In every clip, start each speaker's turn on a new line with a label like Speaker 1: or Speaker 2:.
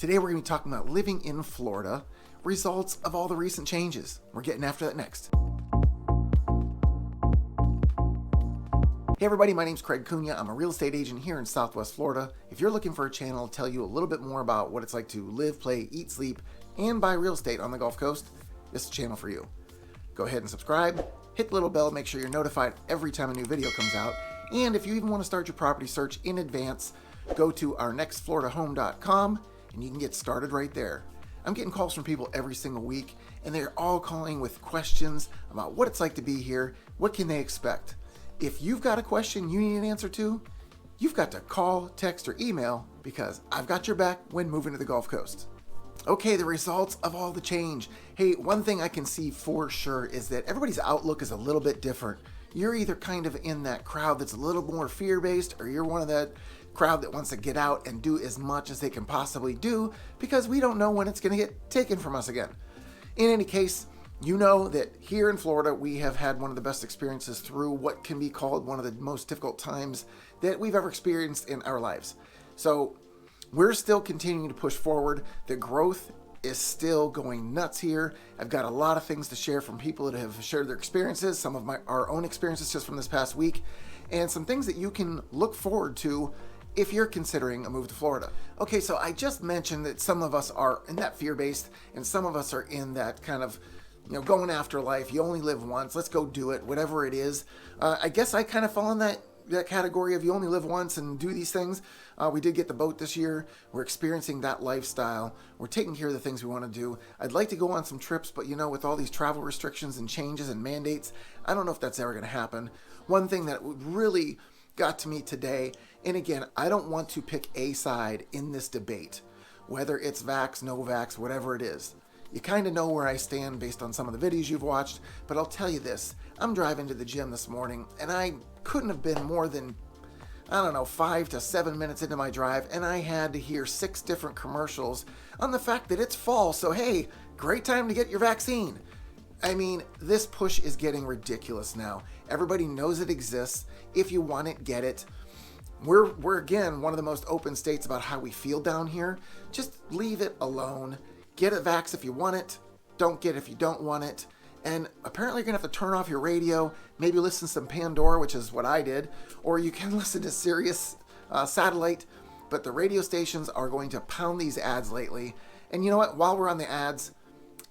Speaker 1: Today we're going to be talking about living in Florida, results of all the recent changes. We're getting after that next. Hey everybody, my name's Craig Cunha. I'm a real estate agent here in Southwest Florida. If you're looking for a channel to tell you a little bit more about what it's like to live, play, eat, sleep, and buy real estate on the Gulf Coast, this is the channel for you. Go ahead and subscribe, hit the little bell, make sure you're notified every time a new video comes out. And if you even want to start your property search in advance, go to ournextfloridahome.com and you can get started right there. I'm getting calls from people every single week, and they're all calling with questions about what it's like to be here, what can they expect. If you've got a question you need an answer to, you've got to call, text, or email because I've got your back when moving to the Gulf Coast. Okay, the results of all the change. Hey, one thing I can see for sure is that everybody's outlook is a little bit different. You're either kind of in that crowd that's a little more fear-based, or you're one of that crowd that wants to get out and do as much as they can possibly do because we don't know when it's going to get taken from us again. In any case, you know that here in Florida, we have had one of the best experiences through what can be called one of the most difficult times that we've ever experienced in our lives. So we're still continuing to push forward. The growth is still going nuts here. I've got a lot of things to share from people that have shared their experiences, some of our own experiences just from this past week, and some things that you can look forward to if you're considering a move to Florida. Okay, so I just mentioned that some of us are in that fear-based and some of us are in that kind of, going after life. You only live once. Let's go do it, whatever it is. I guess I kind of fall in that category of you only live once and do these things. We did get the boat this year. We're experiencing that lifestyle. We're taking care of the things we want to do. I'd like to go on some trips, but with all these travel restrictions and changes and mandates, I don't know if that's ever going to happen. One thing that really got to me today, and again, I don't want to pick a side in this debate, whether it's vax, no vax, whatever it is. You kind of know where I stand based on some of the videos you've watched, but I'll tell you this. I'm driving to the gym this morning, and I couldn't have been more than, 5 to 7 minutes into my drive, and I had to hear 6 different commercials on the fact that it's fall, so hey, great time to get your vaccine. I mean, this push is getting ridiculous now. Everybody knows it exists. If you want it, get it. We're again, one of the most open states about how we feel down here. Just leave it alone. Get a vax if you want it. Don't get it if you don't want it. And apparently you're going to have to turn off your radio, maybe listen to some Pandora, which is what I did, or you can listen to Sirius satellite. But the radio stations are going to pound these ads lately. And you know what? While we're on the ads,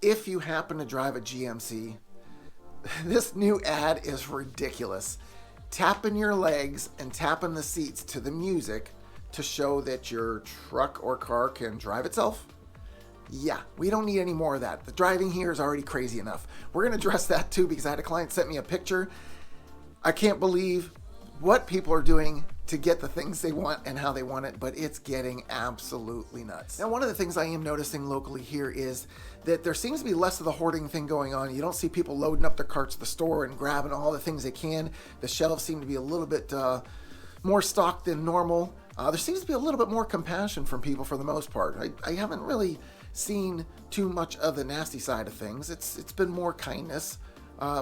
Speaker 1: if you happen to drive a GMC, this new ad is ridiculous. Tapping your legs and tapping the seats to the music to show that your truck or car can drive itself. Yeah, we don't need any more of that. The driving here is already crazy enough. We're going to address that too because I had a client sent me a picture. I can't believe what people are doing to get the things they want and how they want it, but it's getting absolutely nuts. Now, one of the things I am noticing locally here is that there seems to be less of the hoarding thing going on. You don't see people loading up their carts at the store and grabbing all the things they can. The shelves seem to be a little bit more stocked than normal. There seems to be a little bit more compassion from people for the most part. I haven't really seen too much of the nasty side of things. It's been more kindness.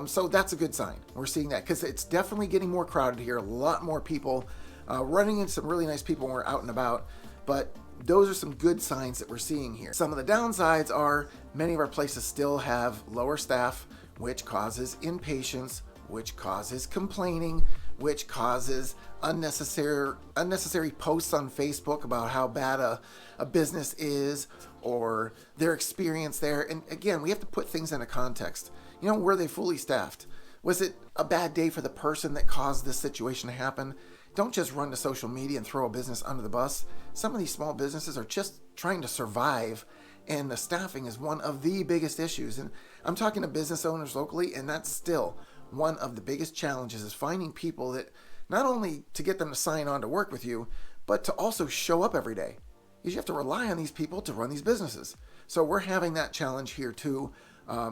Speaker 1: So that's a good sign. We're seeing that because it's definitely getting more crowded here. A lot more people running into some really nice people when we're out and about. But those are some good signs that we're seeing here. Some of the downsides are many of our places still have lower staff, which causes impatience, which causes complaining, which causes unnecessary posts on Facebook about how bad a business is or their experience there. And again, we have to put things into context. Were they fully staffed? Was it a bad day for the person that caused this situation to happen? Don't just run to social media and throw a business under the bus. Some of these small businesses are just trying to survive, and the staffing is one of the biggest issues. And I'm talking to business owners locally, and that's still one of the biggest challenges is finding people that not only to get them to sign on to work with you, but to also show up every day. Because you have to rely on these people to run these businesses. So we're having that challenge here too.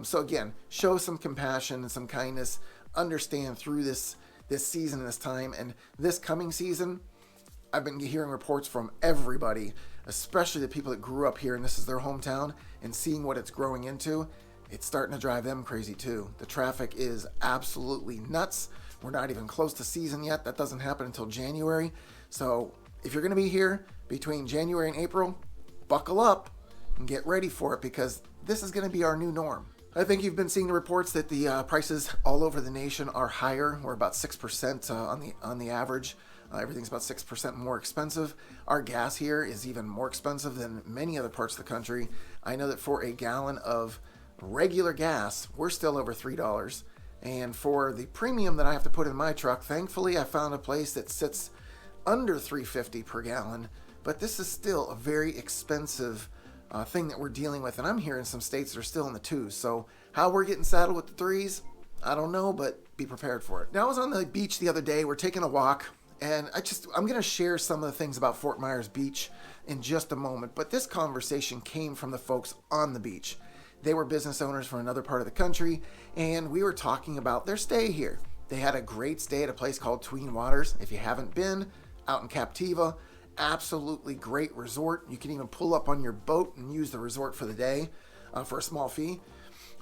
Speaker 1: So again, show some compassion and some kindness, understand through this season and this time. And this coming season, I've been hearing reports from everybody, especially the people that grew up here and this is their hometown, and seeing what it's growing into. It's starting to drive them crazy too. The traffic is absolutely nuts. We're not even close to season yet. That doesn't happen until January. So if you're going to be here between January and April, buckle up and get ready for it, because this is going to be our new norm. I think you've been seeing the reports that the prices all over the nation are higher. We're about 6% on the average. Everything's about 6% more expensive. Our gas here is even more expensive than many other parts of the country. I know that for a gallon of regular gas, we're still over $3. And for the premium that I have to put in my truck, thankfully I found a place that sits under $3.50 per gallon. But this is still a very expensive thing that we're dealing with, and I'm here in some states that are still in the twos. So how we're getting saddled with the threes, I don't know, but be prepared for it. Now, I was on the beach the other day. We're taking a walk, and I'm going to share some of the things about Fort Myers Beach in just a moment. But this conversation came from the folks on the beach. They were business owners from another part of the country, and we were talking about their stay here. They had a great stay at a place called Tween Waters. If you haven't been, out in Captiva, absolutely great resort. You can even pull up on your boat and use the resort for the day for a small fee,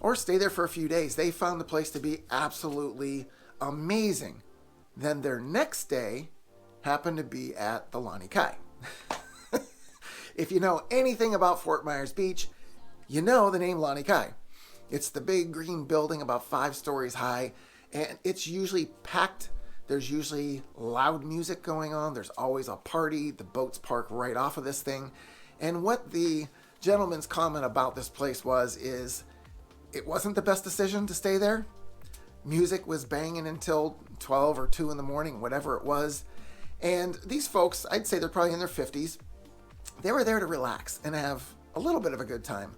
Speaker 1: or stay there for a few days. They found the place to be absolutely amazing. Then their next day happened to be at the Lani Kai. If you know anything about Fort Myers Beach, you know the name Lani Kai. It's the big green building about 5 stories high, and it's usually packed. There's usually loud music going on. There's always a party. The boats park right off of this thing. And what the gentleman's comment about this place is it wasn't the best decision to stay there. Music was banging until 12 or 2 in the morning, whatever it was. And these folks, I'd say they're probably in their 50s. They were there to relax and have a little bit of a good time.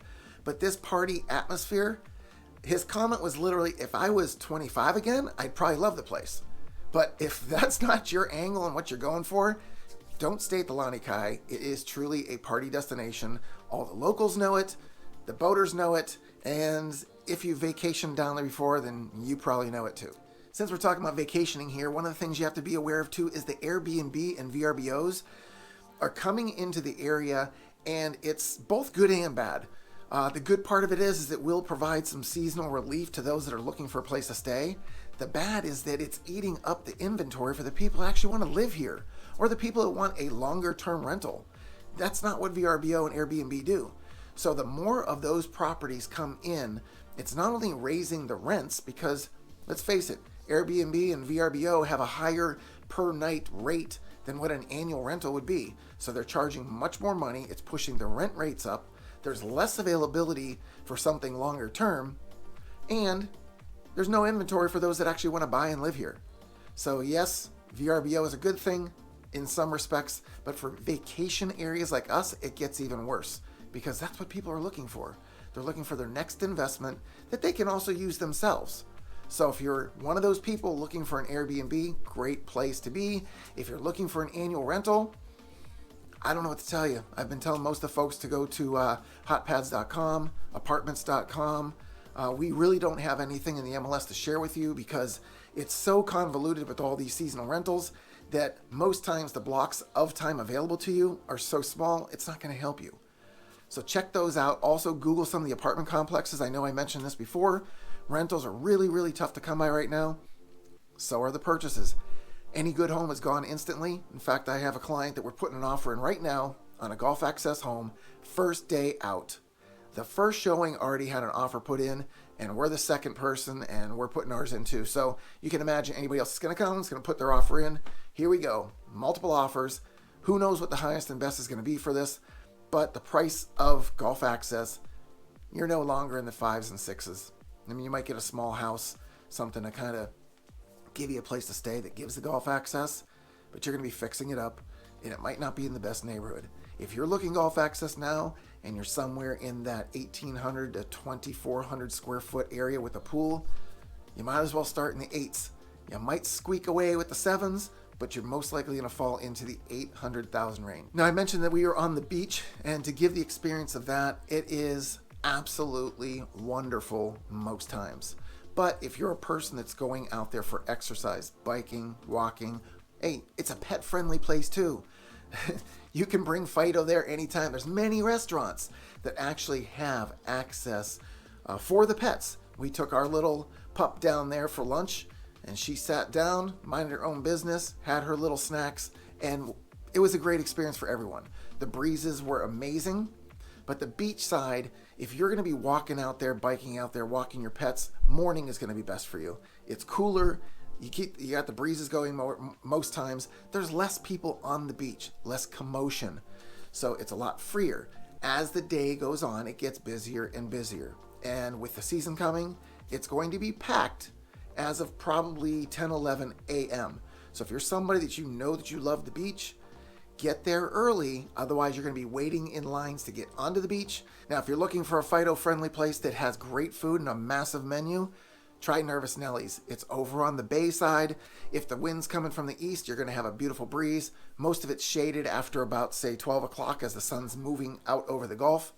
Speaker 1: But this party atmosphere, his comment was literally, if I was 25 again, I'd probably love the place. But if that's not your angle and what you're going for, don't stay at the Lani Kai. It is truly a party destination. All the locals know it, the boaters know it, and if you've vacationed down there before, then you probably know it too. Since we're talking about vacationing here, one of the things you have to be aware of too is the Airbnb and VRBOs are coming into the area, and it's both good and bad. The good part of it is it will provide some seasonal relief to those that are looking for a place to stay. The bad is that it's eating up the inventory for the people that actually want to live here, or the people that want a longer term rental. That's not what VRBO and Airbnb do. So the more of those properties come in, it's not only raising the rents, because let's face it, Airbnb and VRBO have a higher per night rate than what an annual rental would be. So they're charging much more money. It's pushing the rent rates up. There's less availability for something longer term, and there's no inventory for those that actually want to buy and live here. So yes, VRBO is a good thing in some respects, but for vacation areas like us, it gets even worse, because that's what people are looking for. They're looking for their next investment that they can also use themselves. So if you're one of those people looking for an Airbnb, great place to be. If you're looking for an annual rental, I don't know what to tell you. I've been telling most of the folks to go to hotpads.com, apartments.com. We really don't have anything in the MLS to share with you, because it's so convoluted with all these seasonal rentals that most times the blocks of time available to you are so small, it's not going to help you. So check those out. Also, Google some of the apartment complexes. I know I mentioned this before. Rentals are really, really tough to come by right now. So are the purchases. Any good home is gone instantly. In fact, I have a client that we're putting an offer in right now on a Golf Access home, first day out. The first showing already had an offer put in, and we're the second person, and we're putting ours in too. So you can imagine anybody else is going to come, is going to put their offer in. Here we go. Multiple offers. Who knows what the highest and best is going to be for this? But the price of Golf Access, you're no longer in the 5s and 6s. I mean, you might get a small house, something to kind of give you a place to stay that gives the Golf Access, but you're going to be fixing it up, and it might not be in the best neighborhood. If you're looking Golf Access now, and you're somewhere in that 1,800 to 2,400 square foot area with a pool, you might as well start in the 8s. You might squeak away with the 7s, but you're most likely going to fall into the 800,000 range. Now, I mentioned that we are on the beach, and to give the experience of that, it is absolutely wonderful most times. But if you're a person that's going out there for exercise, biking, walking, hey, it's a pet-friendly place too. You can bring Fido there anytime. There's many restaurants that actually have access for the pets. We took our little pup down there for lunch, and she sat down, minded her own business, had her little snacks, and it was a great experience for everyone. The breezes were amazing. But the beach side, if you're going to be walking out there, biking out there, walking your pets, morning is going to be best for you. It's cooler. You got the breezes going most times. There's less people on the beach, less commotion. So it's a lot freer. As the day goes on, it gets busier and busier. And with the season coming, it's going to be packed as of probably 10, 11 a.m. So if you're somebody that you know that you love the beach, get there early. Otherwise, you're going to be waiting in lines to get onto the beach. Now, if you're looking for a Fido-friendly place that has great food and a massive menu, try Nervous Nelly's. It's over on the bay side. If the wind's coming from the east, you're going to have a beautiful breeze. Most of it's shaded after about, say, 12 o'clock as the sun's moving out over the Gulf.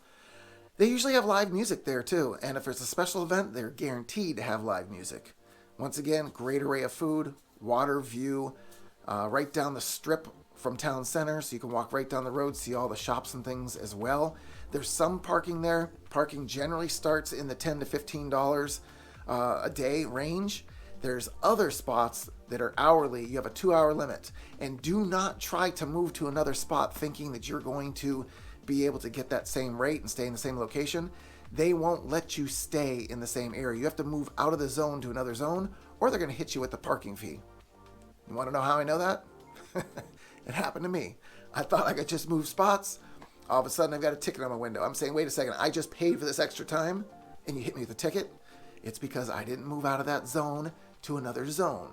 Speaker 1: They usually have live music there, too. And if it's a special event, they're guaranteed to have live music. Once again, great array of food, water view, right down the strip from town center, so you can walk right down the road, see all the shops and things as well. There's some parking there. Parking generally starts in the $10 to $15 a day range. There's other spots that are hourly. You have a 2-hour limit. And do not try to move to another spot thinking that you're going to be able to get that same rate and stay in the same location. They won't let you stay in the same area. You have to move out of the zone to another zone, or they're going to hit you with the parking fee. You want to know how I know that? It happened to me. I thought I could just move spots. All of a sudden, I've got a ticket on my window. I'm saying, wait a second, I just paid for this extra time, and you hit me with a ticket? It's because I didn't move out of that zone to another zone.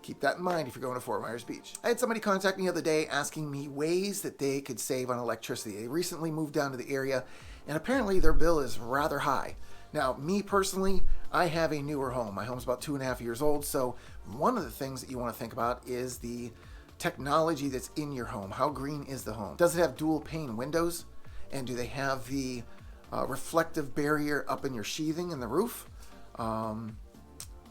Speaker 1: Keep that in mind if you're going to Fort Myers Beach. I had somebody contact me the other day asking me ways that they could save on electricity. They recently moved down to the area, and apparently their bill is rather high. Now, me personally, I have a newer home. My home's about 2.5 years old, so one of the things that you want to think about is the technology that's in your home. How green is the home? Does it have dual pane windows? And do they have the reflective barrier up in your sheathing in the roof?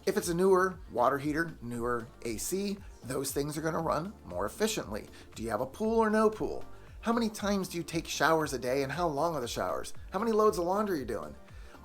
Speaker 1: If it's a newer water heater, newer AC, those things are going to run more efficiently. Do you have a pool or no pool? How many times do you take showers a day, and how long are the showers? How many loads of laundry are you doing?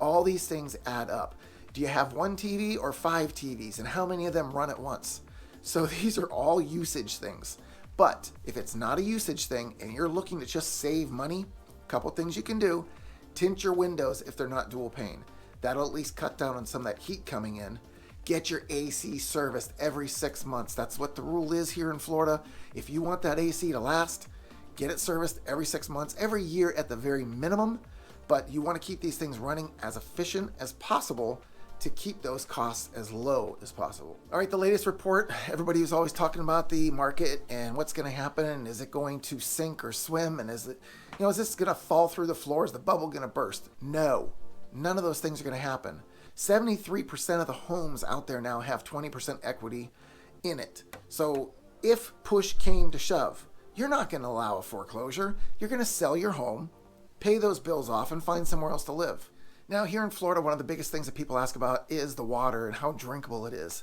Speaker 1: All these things add up. Do you have one TV or 5 TVs, and how many of them run at once? So these are all usage things. But if it's not a usage thing and you're looking to just save money, a couple things you can do. Tint your windows if they're not dual pane. That'll at least cut down on some of that heat coming in. Get your AC serviced every 6 months. That's what the rule is here in Florida. If you want that AC to last, get it serviced every 6 months, every year at the very minimum. But you want to keep these things running as efficient as possible to keep those costs as low as possible. All right, the latest report, everybody was always talking about the market and what's going to happen, and is it going to sink or swim, and is this going to fall through the floor? Is the bubble going to burst? No, none of those things are going to happen. 73% of the homes out there now have 20% equity in it. So if push came to shove, you're not going to allow a foreclosure. You're going to sell your home, pay those bills off, and find somewhere else to live. Now, here in Florida, one of the biggest things that people ask about is the water and how drinkable it is.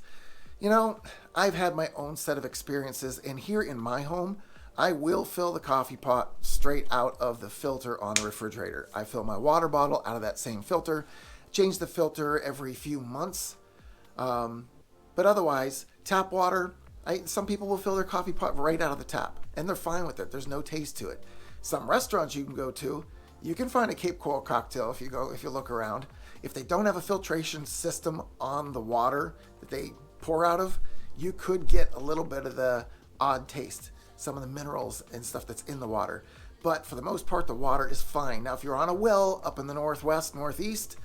Speaker 1: I've had my own set of experiences, and here in my home, I will fill the coffee pot straight out of the filter on the refrigerator. I fill my water bottle out of that same filter, change the filter every few months. But otherwise, tap water, some people will fill their coffee pot right out of the tap, and they're fine with it. There's no taste to it. Some restaurants you can go to, you can find a Cape Coral cocktail if you look around. If they don't have a filtration system on the water that they pour out of, you could get a little bit of the odd taste, some of the minerals and stuff that's in the water. But for the most part, the water is fine. Now, if you're on a well up in the northwest, northeast,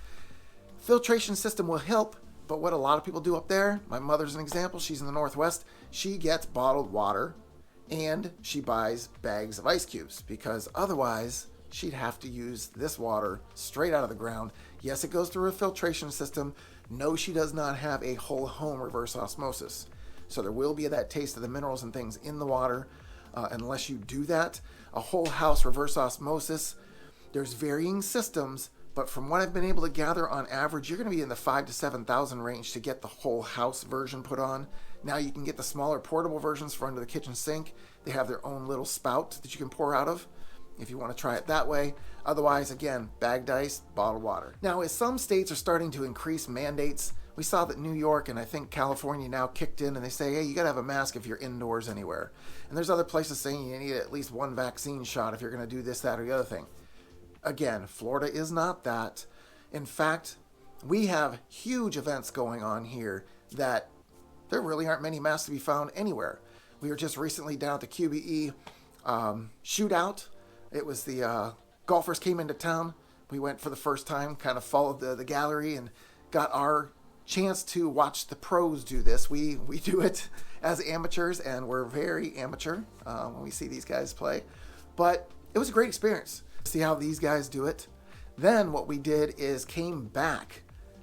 Speaker 1: filtration system will help. But what a lot of people do up there, my mother's an example, she's in the northwest, she gets bottled water and she buys bags of ice cubes, because otherwise she'd have to use this water straight out of the ground. Yes, it goes through a filtration system. No, she does not have a whole home reverse osmosis. So there will be that taste of the minerals and things in the water unless you do that. A whole house reverse osmosis, there's varying systems, but from what I've been able to gather, on average, you're going to be in the $5,000 to $7,000 range to get the whole house version put on. Now you can get the smaller portable versions for under the kitchen sink. They have their own little spout that you can pour out of, if you want to try it that way. Otherwise, again, bagged ice, bottled water. Now, as some states are starting to increase mandates we saw that New York and I think California now kicked in and they say, hey, you got to have a mask if you're indoors anywhere. And there's other places saying you need at least one vaccine shot if you're going to do this, that, or the other thing. Again, Florida is not that. In fact, we have huge events going on here that there really aren't many masks to be found anywhere. We were just recently down at the QBE shootout. It was the golfers came into town. We went for the first time, kind of followed the gallery and got our chance to watch the pros do this. We do it as amateurs, and we're very amateur when we see these guys play. But it was a great experience to see how these guys do it. Then what we did is came back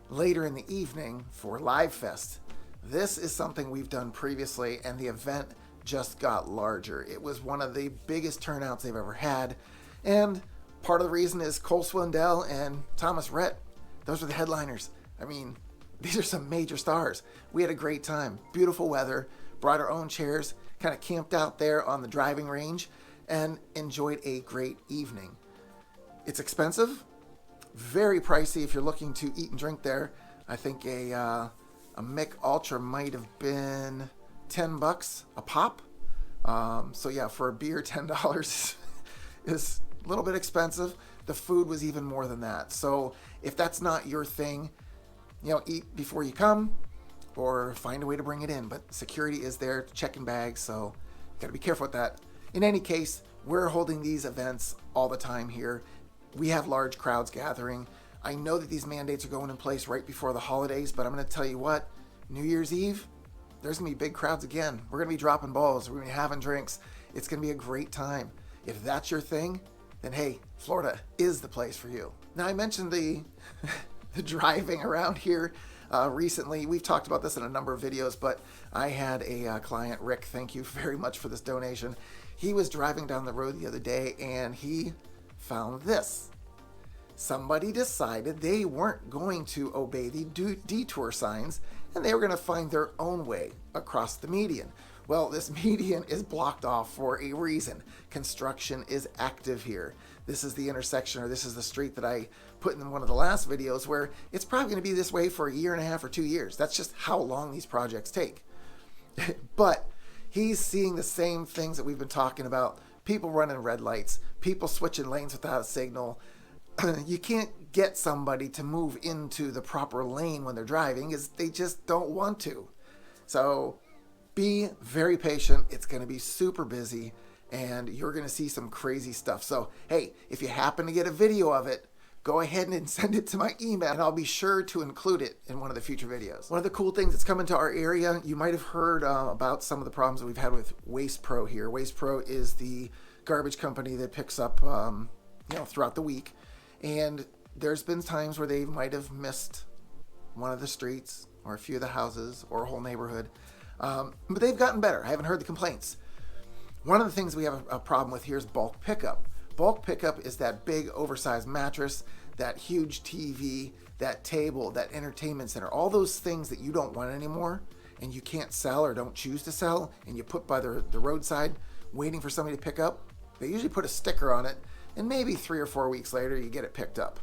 Speaker 1: later in the evening for Live Fest. This is something we've done previously, and the event just got larger. It was one of the biggest turnouts they've ever had, and part of the reason is Cole Swindell and Thomas Rhett. Those are the headliners. I mean, these are some major stars. We had a great time. Beautiful weather, brought our own chairs, kind of camped out there on the driving range, and enjoyed a great evening. It's expensive, very pricey if you're looking to eat and drink there. I think a Mick Ultra might have been $10 a pop. So yeah, for a beer, $10 is a little bit expensive. The food was even more than that. So if that's not your thing, eat before you come or find a way to bring it in. But security is there checking bags, so you got to be careful with that. In any case, we're holding these events all the time here. We have large crowds gathering. I know that these mandates are going in place right before the holidays, but I'm going to tell you what, New Year's Eve, there's going to be big crowds again. We're going to be dropping balls. We're going to be having drinks. It's going to be a great time. If that's your thing, then hey, Florida is the place for you. Now, I mentioned the driving around here recently. We've talked about this in a number of videos, but I had a client, Rick, thank you very much for this donation. He was driving down the road the other day and he found this. Somebody decided they weren't going to obey the detour signs and they were going to find their own way across the median. Well, this median is blocked off for a reason. Construction is active here. This is the intersection, or this is the street that I put in one of the last videos where it's probably going to be this way for a year and a half or 2 years. That's just how long these projects take. But he's seeing the same things that we've been talking about. People running red lights, people switching lanes without a signal. You can't get somebody to move into the proper lane when they're driving because they just don't want to. So be very patient. It's going to be super busy and you're going to see some crazy stuff. So, hey, if you happen to get a video of it, go ahead and send it to my email and I'll be sure to include it in one of the future videos. One of the cool things that's coming to our area, you might have heard about some of the problems that we've had with Waste Pro here. Waste Pro is the garbage company that picks up throughout the week. And there's been times where they might have missed one of the streets or a few of the houses or a whole neighborhood. But they've gotten better. I haven't heard the complaints. One of the things we have a problem with here is bulk pickup. Bulk pickup is that big oversized mattress, that huge TV, that table, that entertainment center, all those things that you don't want anymore and you can't sell or don't choose to sell and you put by the roadside waiting for somebody to pick up. They usually put a sticker on it and maybe 3 or 4 weeks later you get it picked up.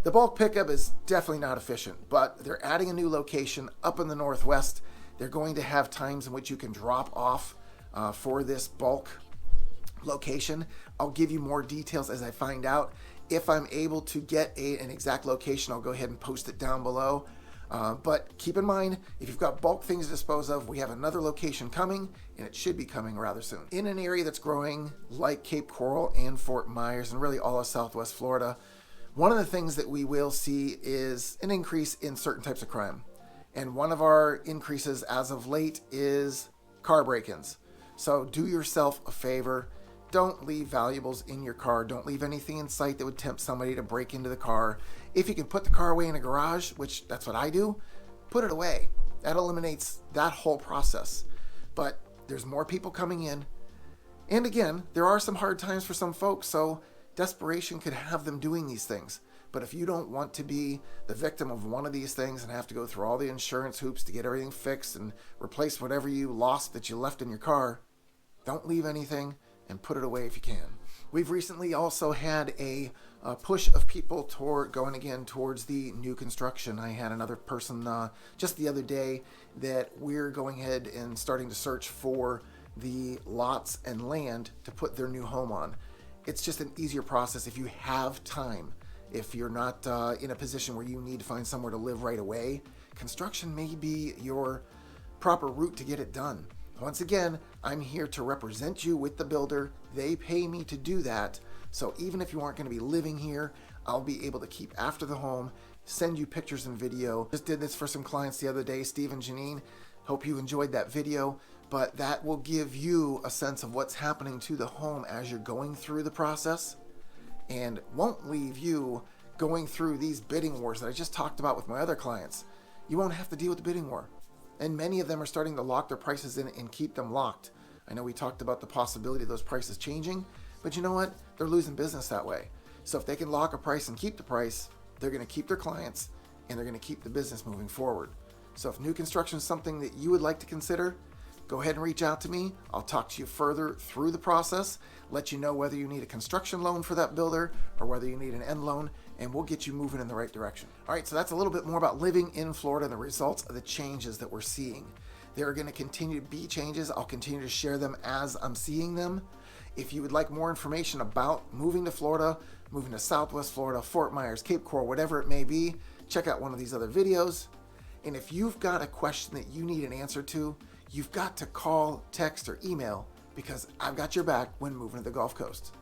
Speaker 1: The bulk pickup is definitely not efficient, but they're adding a new location up in the Northwest. They're going to have times in which you can drop off for this bulk location. I'll give you more details as I find out. If I'm able to get an exact location, I'll go ahead and post it down below. But keep in mind, if you've got bulk things to dispose of, we have another location coming, and it should be coming rather soon. In an area that's growing like Cape Coral and Fort Myers, and really all of Southwest Florida, one of the things that we will see is an increase in certain types of crime. And one of our increases as of late is car break-ins. So do yourself a favor. Don't leave valuables in your car. Don't leave anything in sight that would tempt somebody to break into the car. If you can put the car away in a garage, which that's what I do, put it away. That eliminates that whole process. But there's more people coming in. And again, there are some hard times for some folks, so desperation could have them doing these things. But if you don't want to be the victim of one of these things and have to go through all the insurance hoops to get everything fixed and replace whatever you lost that you left in your car, don't leave anything and put it away if you can. We've recently also had a push of people toward going again towards the new construction. I had another person just the other day that we're going ahead and starting to search for the lots and land to put their new home on. It's just an easier process if you have time. If you're not in a position where you need to find somewhere to live right away, construction may be your proper route to get it done. Once again, I'm here to represent you with the builder. They pay me to do that. So even if you aren't going to be living here, I'll be able to keep after the home, send you pictures and video. Just did this for some clients the other day, Steve and Janine. Hope you enjoyed that video, but that will give you a sense of what's happening to the home as you're going through the process, and won't leave you going through these bidding wars that I just talked about with my other clients. You won't have to deal with the bidding war. And many of them are starting to lock their prices in and keep them locked. I know we talked about the possibility of those prices changing, but you know what? They're losing business that way. So if they can lock a price and keep the price, they're going to keep their clients and they're going to keep the business moving forward. So if new construction is something that you would like to consider, go ahead and reach out to me. I'll talk to you further through the process, let you know whether you need a construction loan for that builder or whether you need an end loan, and we'll get you moving in the right direction. All right, so that's a little bit more about living in Florida and the results of the changes that we're seeing. There are going to continue to be changes. I'll continue to share them as I'm seeing them. If you would like more information about moving to Florida, moving to Southwest Florida, Fort Myers, Cape Coral, whatever it may be, check out one of these other videos. And if you've got a question that you need an answer to, you've got to call, text, or email, because I've got your back when moving to the Gulf Coast.